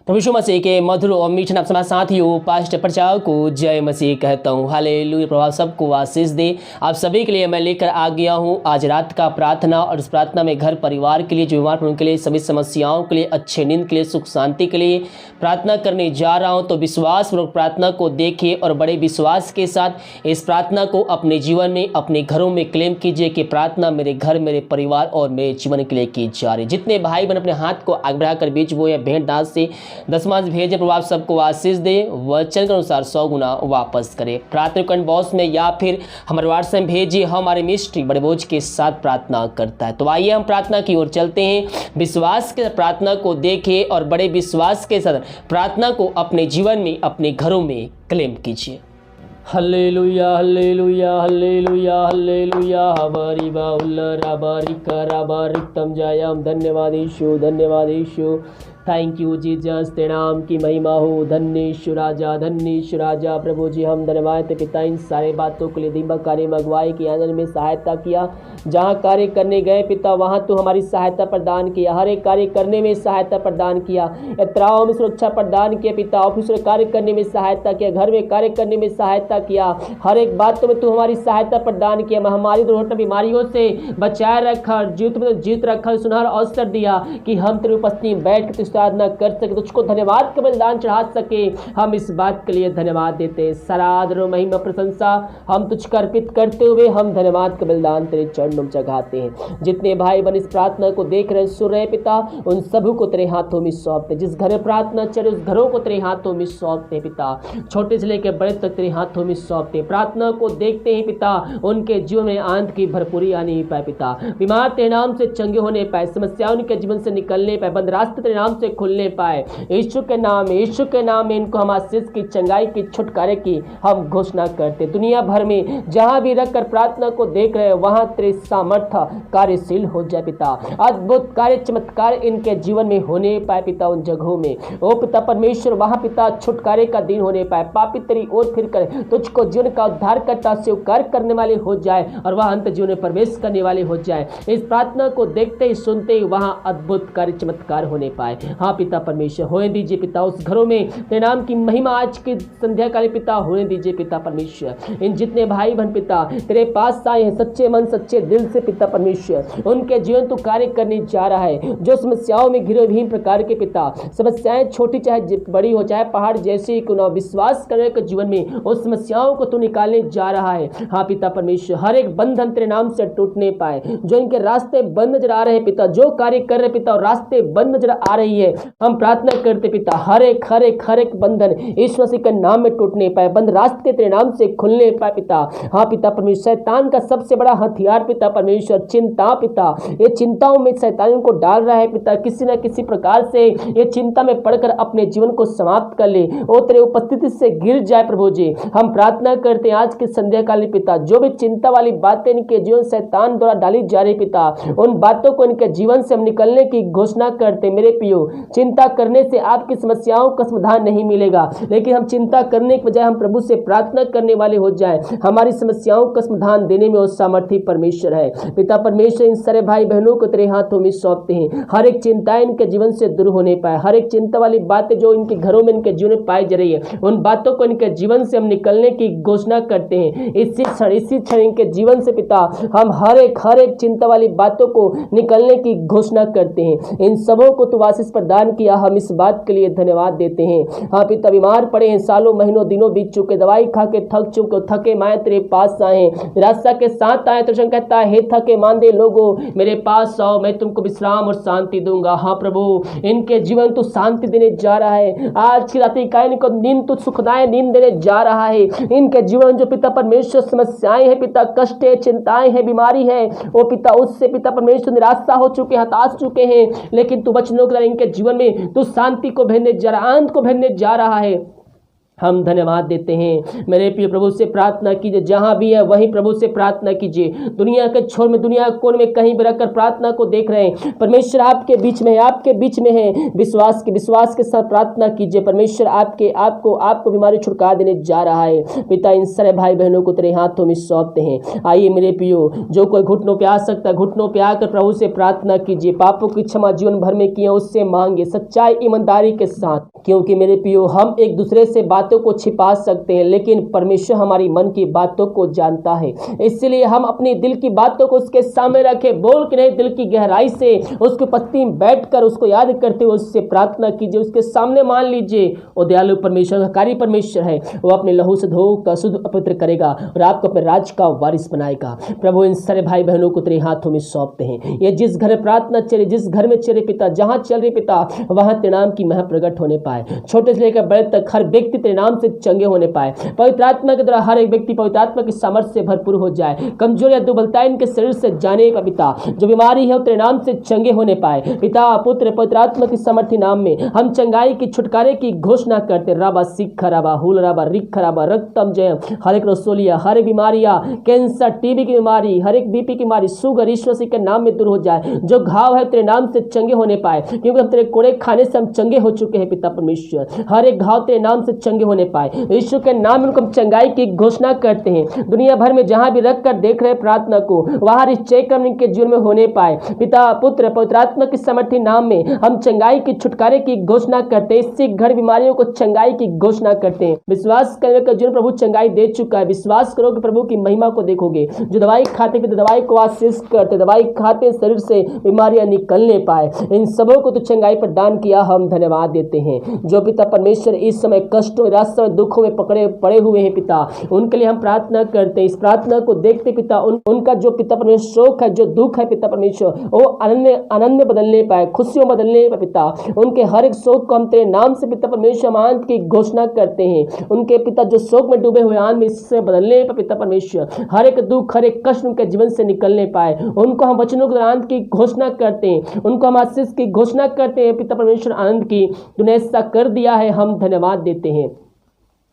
प्रभु यीशु मसीह के मधुर और मीठे नाम से साथियों पास्टर प्रचार को जय मसीह कहता हूँ। हालेलुया। प्रभु सबको आशीष दे। आप सभी के लिए मैं लेकर आ गया हूँ आज रात का प्रार्थना, और इस प्रार्थना में घर परिवार के लिए, जो बीमार पड़ने के लिए, सभी समस्याओं के लिए, अच्छे नींद के लिए, सुख शांति के लिए प्रार्थना करने जा रहा हूँ। तो विश्वास पूर्वक प्रार्थना को देखिए और बड़े विश्वास के साथ इस प्रार्थना को अपने जीवन में, अपने घरों में क्लेम कीजिए कि प्रार्थना मेरे घर, मेरे परिवार और मेरे जीवन के लिए की जा रही। जितने भाई बहन अपने हाथ को आगे बढ़ाकर बीच वो या भेंट डाल से दशमांश भेजे, प्रभु आप सबको आशीष दे, वचन के अनुसार 100 गुना वापस करे। प्रार्थना कमेंट बॉक्स में या फिर हमारे व्हाट्सएप में भेजिए। हमारे मिस्ट्री बड़े बोझ के साथ प्रार्थना करता है। तो आइए हम प्रार्थना की ओर चलते हैं। विश्वास के प्रार्थना को देखिए और बड़े विश्वास के साथ प्रार्थना को अपने जीवन में, अपने घरों में क्लेम कीजिए। हल्लेलुया हल्लेलुया हल्लेलुया हल्लेलुया हमारी बाउल्ला बारिका बारिकतम जयम। धन्यवाद यीशु, धन्यवाद यीशु। थैंक यू जीसस, तेरे नाम की महिमा हो। धन्य यीशु राजा, धन्य यीशु राजा। प्रभु जी हम धन्यवाद पिता इन सारे बातों के लिए। दीपक कार्य में अगुवाई की, आनंद में सहायता किया। जहाँ कार्य करने गए पिता वहाँ तो हमारी सहायता प्रदान किया। हर एक कार्य करने में सहायता प्रदान किया। यात्राओं में सुरक्षा प्रदान किया पिता। ऑफिस में कार्य करने में सहायता किया। घर में कार्य करने में सहायता किया। हर एक बातों में तू हमारी सहायता प्रदान किया। महामारी दुर्घटना बीमारियों से बचाए रखा, जीत में जीत रखा, सुनहरा अवसर दिया कि हम तेरी उपस्थिति में बैठ कर साधना कर सके, तुझको धन्यवाद का बलिदान चढ़ा सके। हम इस बात के लिए धन्यवाद देते हैं। सराधन महिमा प्रशंसा हम तुझको अर्पित करते हुए हम धन्यवाद का बलिदान तेरे चरणों में चढ़ाते हैं। जितने भाई बहन इस प्रार्थना को देख रहे, सुन रहे पिता, उन सभी को तेरे हाथों में सौंपते। जिस घर में प्रार्थना चले उस घरों को तेरे हाथों में सौंपते पिता। छोटे से लेकर बड़े तक तेरे हाथों में सौंपते। प्रार्थना को देखते हैं पिता, उनके जीवन में आनंद की भरपूरी आने पाए पिता। बीमार तेरे नाम से चंगे होने पाए, समस्याओं उनके जीवन से निकलने पाए, बंद रास्ते तेरे नाम से खुलने पाए। यीशु के नाम में इनको हम आशीष की, चंगाई की, छुटकारे की हम घोषणा करते। दुनिया भर में जहां भी रखकर प्रार्थना को देख रहे हैं वहां तेरे सामर्थ्य कार्यशील हो जाए पिता। अद्भुत कार्य, चमत्कार इनके जीवन में होने पाए पिता। उन जगहों में ओ पिता परमेश्वर वहां पिता छुटकारे का दिन होने पाए। पापी तेरी ओर फिर कर तुझको जीवन का उद्धार करता स्वीकार करने वाले हो जाए और वह अंत जीवन में प्रवेश करने वाले हो जाए। इस प्रार्थना को देखते ही सुनते ही वहां अद्भुत कार्य, चमत्कार होने पाए। हाँ पिता परमेश्वर होने दीजिए पिता। उस घरों में तेरे नाम की महिमा आज की संध्या काले पिता होने दीजिए पिता परमेश्वर। इन जितने भाई बहन पिता तेरे पास आए हैं सच्चे मन सच्चे दिल से पिता परमेश्वर, उनके जीवन तो कार्य करने जा रहा है। जो समस्याओं में घिरे विभिन्न प्रकार के पिता, समस्याएं छोटी चाहे बड़ी हो, चाहे पहाड़ जैसी क्यों ना, विश्वास करने के जीवन में उस समस्याओं को तू निकालने जा रहा है। हाँ पिता परमेश्वर, हर एक बंधन तेरे नाम से टूटने पाए। जो इनके रास्ते बंद नजर आ रहे हैं पिता, जो कार्य कर रहे पिता और रास्ते बंद नजर आ रही है, हम प्रार्थना करते पिता हर एक बंधन यीशु मसीह के नाम में टूटने पाए, बंद रास्ते तेरे नाम से खुलने पाए पिता। हाँ पिता परमेश्वर, शैतान का सबसे बड़ा हथियार पिता परमेश्वर चिंता पिता, ये चिंताओं में शैतान को डाल रहा है पिता। किसी न किसी प्रकार से ये चिंता में पड़कर अपने जीवन को समाप्त कर ले, वो तेरे उपस्थिति से गिर जाए प्रभु जी। हम प्रार्थना करते हैं आज के संध्या कालीन पिता, जो भी चिंता वाली बातें इनके जीवन शैतान द्वारा डाली जा रही पिता, उन बातों को इनके जीवन से हम निकलने की घोषणा करते। मेरे पियो, चिंता करने से आपकी समस्याओं का समाधान नहीं मिलेगा, लेकिन हम चिंता करने के बजाय हम प्रभु से प्रार्थना करने वाले हो जाए। हमारी समस्याओं का समाधान देने में वो सामर्थी परमेश्वर है पिता परमेश्वर। इन सारे भाई बहनों को तेरे हाथों में सौंपते हैं। हर एक चिंताएं इनके जीवन से दूर होने पाए। हर एक चिंता वाली बातें जो इनके घरों में, इनके जीवन में पाई जा रही है, उन बातों को इनके जीवन से हम निकलने की घोषणा करते हैं। इसी क्षण इनके जीवन से पिता हम हर एक चिंता वाली बातों को निकलने की घोषणा करते हैं। इन सबों को तू आशीष प्रदान किया, हम इस बात के लिए धन्यवाद देते हैं। हाँ पिता, बीमार पड़े हैं, सालों महीनों दिनों बीत चुके, दवाई खा के थक चुके, थके माए तेरे पास आए हैं, निराशा के साथ आए। तो कहता है, हे थके मांदे लोगों मेरे पास आओ, मैं तुमको विश्राम और शांति दूंगा। हाँ प्रभु, इनके जीवन तो शांति देने जा रहा है। आज की रात्रि का इनको नींद तो सुखदायक नींद देने जा रहा है। इनके जीवन जो पिता परमेश्वर समस्याएं हैं पिता, कष्ट है, चिंताएं हैं, बीमारी है, वो पिता उससे पिता परमेश्वर निराशा हो चुके, हताश चुके हैं, लेकिन तू वचनों के द्वारा इनके जीवन में तू शांति को भेजने जा रहा, आनंद को भेजने जा रहा है। हम धन्यवाद देते हैं। मेरे प्रिय प्रभु से प्रार्थना कीजिए, जहां भी है वहीं प्रभु से प्रार्थना कीजिए। दुनिया के छोर में, दुनिया के कोने में कहीं भी रहकर प्रार्थना को देख रहे हैं, परमेश्वर आपके बीच में है, आपके बीच में है। विश्वास के साथ प्रार्थना कीजिए। परमेश्वर आपको बीमारी छुटका देने जा रहा है। पिता, इन सारे भाई बहनों को तेरे हाथों में सौंपते हैं। आइए मेरे प्रियो, जो कोई घुटनों पे आ सकता है, घुटनों पे आकर प्रभु से प्रार्थना कीजिए। पापों की क्षमा जीवन भर में किए उससे मांगे, सच्चाई ईमानदारी के साथ। क्योंकि मेरे प्रियो, हम एक दूसरे से बातों को छिपा सकते हैं, लेकिन परमेश्वर हमारी मन की बातों को जानता है। इसलिए हम अपनी दिल की बातों को उसके सामने रखें, बोल के नहीं, दिल की गहराई से उसके पत्ती में बैठकर उसको याद करते हुए उससे प्रार्थना कीजिए। उसके सामने मान लीजिए वो दयालु परमेश्वर, कारी परमेश्वर है। वो अपने लहू से धोकर शुद्ध अपवित्र करेगा और आपको अपने राज का वारिस बनाएगा। प्रभु, इन सारे भाई बहनों को तेरे हाथों में सौंपते हैं। ये जिस घर में प्रार्थना चले, जिस घर में चले पिता, जहां चल रही पिता, वहां तेरे नाम की महिमा प्रकट होने पाए। छोटे से लेकर बड़े तक हर व्यक्ति तेरे नाम से चंगे होने पाए। पवित्र आत्मा के द्वारा हर एक व्यक्ति पवित्र आत्मा की सामर्थ्य से भरपूर हो जाए। कमजोर या दुर्बलता इनके शरीर से जाने का पिता, जो बीमारी है तेरे नाम से चंगे होने पाए। पिता, पुत्र, पवित्र आत्मा की सामर्थ्य नाम में हम चंगाई की, छुटकारे की घोषणा करते। राबा सिक्खा राबा हुल राबा रिक्खा राबा रक्तम जय। हर एक रसोलिया, हर एक बीमारियां, कैंसर, टीबी की बीमारी, हर एक बीपी की बीमारी, शुगर ईश्वर से के नाम में दूर हो जाए। जो घाव है तेरे नाम से चंगे होने पाए, क्योंकि हम तेरे कोड़े खाने से हम चंगे हो चुके हैं। पिता परमेश्वर, हर एक घाव तेरे नाम से चंगे होने पाए। यीशु के नाम में उनको हम चंगाई की घोषणा करते हैं। दुनिया भर में जहां भी रख कर देख रहे प्रार्थना को, वहां निश्चय कर्म इनके जीवन में होने पाए। पिता, पुत्र, पवित्र आत्मा की सामर्थ्य नाम में हम चंगाई की, छुटकारे की घोषणा करते हैं। इससे घर बीमारियों को चंगाई की घोषणा करते हैं। विश्वास करने का जीवन प्रभु चंगाई दे चुका है। विश्वास करो कि प्रभु की महिमा को देखोगे। जो दवाई खाते पिता, दवाई को आशीष करते, दवाई खाते शरीर से बीमारियां निकलने पाए, इन सबों को तो चंगाई पर दान किया। हम धन्यवाद देते हैं। जो पिता परमेश्वर इस समय कष्टों, निराशा में, दुखों में पड़े हुए हैं पिता, उनके लिए हम प्रार्थना करते हैं। इस प्रार्थना को देखते पिता, उनका जो पिता परमेश्वर शोक है, जो दुख है पिता परमेश्वर, वो आनंद में बदलने पाए, खुशियों में बदलने पाए पिता। उनके हर एक शोक को हम तेरे नाम से पिता परमेश्वर आनंद की घोषणा करते हैं। उनके पिता जो शोक में डूबे हुए आनंद में इससे बदलने पाए पिता परमेश्वर। हर एक दुख, हर एक कष्ट उनके जीवन से निकलने पाए। उनको हम वचनों के आनंद की घोषणा करते हैं। उनको हम आशीष की घोषणा करते हैं। पिता परमेश्वर आनंद की तूने ऐसा कर दिया है, हम धन्यवाद देते हैं।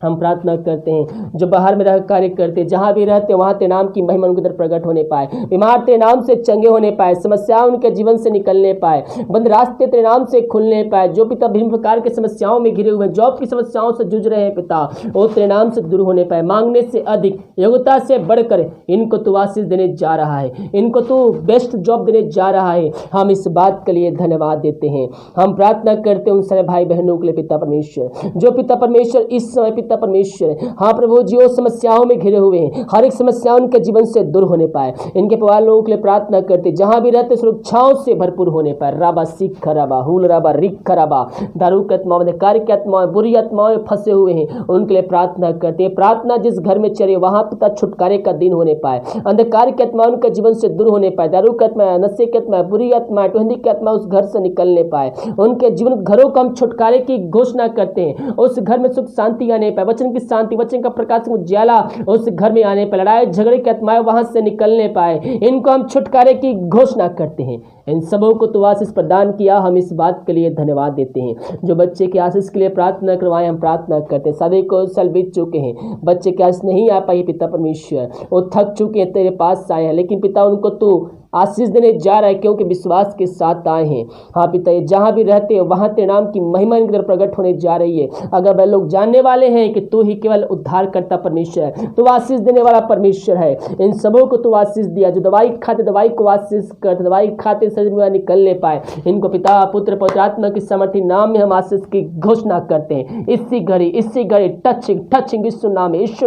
हम प्रार्थना करते हैं जो बाहर में रह कार्य करते, जहां भी रहते वहां तेरे नाम की महिमा उनके अंदर प्रकट होने पाए। बीमार तेरे नाम से चंगे होने पाए, समस्याएं उनके जीवन से निकलने पाए, बंद रास्ते तेरे नाम से खुलने पाए। जो पिता विभिन्न प्रकार के समस्याओं में घिरे हुए, जॉब की समस्याओं से जूझ रहे हैं पिता, वो तेरे नाम से दूर होने पाए। मांगने से अधिक, योग्यता से बढ़कर इनको तू आशीष देने जा रहा है, इनको तू बेस्ट जॉब देने जा रहा है। हम इस बात के लिए धन्यवाद देते हैं। हम प्रार्थना करते हैं उन सारे भाई बहनों के लिए पिता परमेश्वर, जो पिता परमेश्वर इस समय पिता परमेश्वर, हाँ प्रभु जी, वो समस्याओं में घिरे हुए हैं, हर एक समस्या उनके जीवन से दूर होने पाए। इनके परिवार लोगों के लिए प्रार्थना करते, जहां भी रहते सुरक्षाओं से भरपूर होने पाए। राबा सिख राबा हुल राबा रिख राबा, दारू की आत्माओं, कार्य की आत्माओं, बुरी आत्माओं में फंसे हुए हैं, उनके लिए प्रार्थना करते हैं। प्रार्थना जिस घर में चले वहां पिता छुटकारे का दिन होने पाए। अंधकार की आत्मा उनके जीवन से दूर होने पाए। दारू की आत्मा, नशे की आत्मा, बुरी आत्मा, टहनी की आत्मा उस घर से निकलने पाए। उनके जीवन घरों को हम छुटकारे की घोषणा करते हैं। उस घर में सुख शांति आने पाए, वचन की शांति, वचन का प्रकाश उज्याला उस घर में आने पर, लड़ाई झगड़े की आत्माएं वहां से निकलने पाए। इनको हम छुटकारे की घोषणा करते हैं। इन सबों को तो आशीष प्रदान किया, हम इस बात के लिए धन्यवाद देते हैं। जो बच्चे की आशीष के लिए प्रार्थना करवाए, हम प्रार्थना करते हैं। सभी को साल बीत चुके हैं, बच्चे की आशीष नहीं आ पाई पिता परमेश्वर, वो थक चुके हैं, तेरे पास आए हैं, लेकिन पिता उनको तू आशीष देने जा रहा है, क्योंकि विश्वास के साथ आए हैं। हाँ पिता, ये जहाँ भी रहते हैं वहाँ तेरे नाम की महिमा इनके अंदर प्रकट होने जा रही है। अगर वह लोग जानने वाले हैं कि तू ही केवल उद्धार करता परमेश्वर है, तू आशीष देने वाला परमेश्वर है, इन सबों को तू आशीष दिया। जो दवाई खाते दवाई को आशीष करते, दवाई खाते शरीर में निकलने पाए, इनको पिता पुत्र पवित्र आत्मा की सामर्थ्य नाम में हम आशीष की घोषणा करते हैं। इसी घड़ी टचिंग यीशु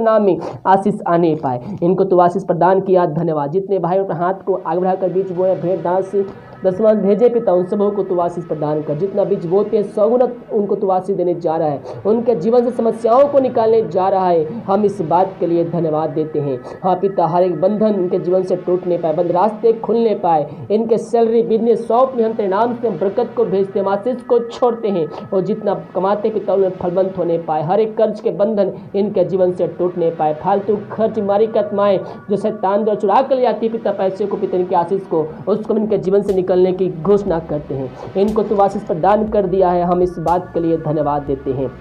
नाम में आशीष आने पाए। इनको तू आशीष प्रदान किया, धन्यवाद। जितने भाई अपने हाथ को आगे बढ़ाकर बीच बोए, भेंट दान से दशमांश भेजे पिता, उन सबों को तू आशीष प्रदान कर। जितना बीज बोते हैं सौगुणत उनको तू आशीष देने जा रहा है, उनके जीवन से समस्याओं को निकालने जा रहा है। हम इस बात के लिए धन्यवाद देते हैं। हाँ पिता, हर एक बंधन इनके जीवन से टूटने पाए, बंद रास्ते खुलने पाए। इनके सैलरी बिजनेस शॉप में हम तेरे नाम से बरकत को भेजते हैं, आशीष को छोड़ते हैं, और जितना कमाते पिता उन्हें फलवंत होने पाए। हर एक कर्ज के बंधन इनके जीवन से टूटने पाए। फालतू खर्च, बीमारी की आत्माएं जो शैतान द्वारा चुरा कर ले आती पिता पैसे को, पिता इनके आशीष को, उसको इनके जीवन से निकलने की घोषणा करते हैं। इनको तू आशीष प्रदान कर दिया है, हम इस बात के लिए धन्यवाद देते हैं।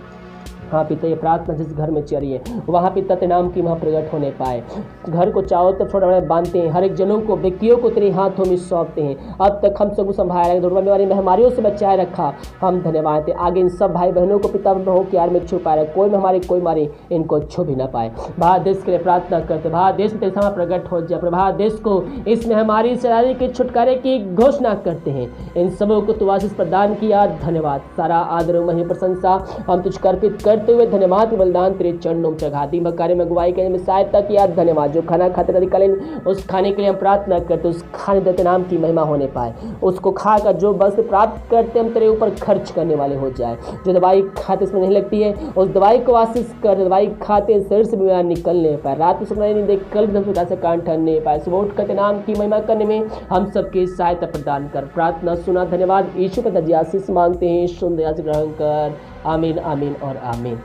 हाँ पिता, ये प्रार्थना जिस घर में चली है वहाँ पिता तेरे नाम की वहाँ प्रकट होने पाए। घर को चारों तरफ छोटा बड़ा बांधते हैं, हर एक जनों को व्यक्तियों को तेरे हाथों में सौंपते हैं। अब तक हम सबको संभाला, दुर्गा बीमारी महामारियों से बचाए रखा, हम धन्यवाद हैं। आगे इन सब भाई बहनों को पिता प्रभु के यार में छुपाए रहे, कोई महामारी कोई मारी इनको छू भी ना पाए। भारत देश के लिए प्रार्थना करते, भारत देश में तेरे सामने प्रकट हो जाए। भारत देश को इस महामारी से के छुटकारे की घोषणा करते हैं। इन सबों को तू आशीष प्रदान किया, धन्यवाद। सारा आदर महिमा प्रशंसा हम तुझ अर्पित करते हुए धन्यवाद के बलिदान तेरे चरणों में चढ़ाती कार्य में अगुवाई करने में सहायता किया, धन्यवाद। जो खाना खाते अधिकालीन उस खाने के लिए हम प्रार्थना करते, उस खाने देते नाम की महिमा होने पाए। उसको खाकर जो बस प्राप्त करते हम तेरे ऊपर खर्च करने वाले हो जाए। जो दवाई खाते इसमें नहीं लगती है उस दवाई को आशीष कर, दवाई खाते शरीर से बीमार निकलने पाए, रात में सुनाई नहीं दे, कल भी से कान ठहरने पाए, सुबह उठ करते नाम की महिमा करने में हम सबकी सहायता प्रदान कर। प्रार्थना सुना, धन्यवाद। यीशु पिता जी आशीष मांगते हैं, सुंदर से ग्रहण कर। आमीन, आमीन और आमीन।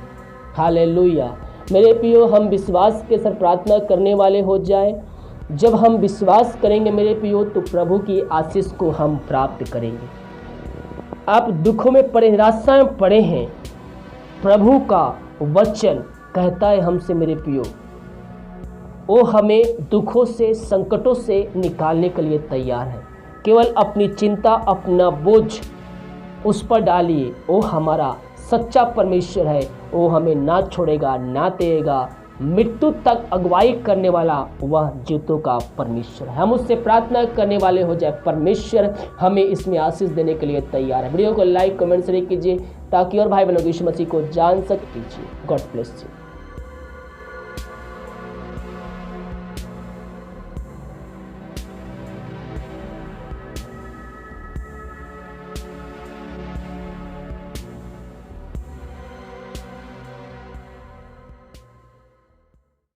हालेलुया। मेरे प्रियो, हम विश्वास के साथ प्रार्थना करने वाले हो जाए। जब हम विश्वास करेंगे मेरे प्रियो तो प्रभु की आशीष को हम प्राप्त करेंगे। आप दुखों में पड़े, निराशा में पड़े हैं, प्रभु का वचन कहता है हमसे मेरे प्रियो, वो हमें दुखों से संकटों से निकालने के लिए तैयार है। केवल अपनी चिंता, अपना बोझ उस पर डालिए। वो हमारा सच्चा परमेश्वर है, वो हमें ना छोड़ेगा ना देगा, मृत्यु तक अगुवाई करने वाला वह जीतों का परमेश्वर है। हम उससे प्रार्थना करने वाले हो जाए, परमेश्वर हमें इसमें आशीष देने के लिए तैयार है। वीडियो को लाइक कमेंट शेयर कीजिए ताकि और भाई बहनों यीशु मसीह को जान सके। God bless you.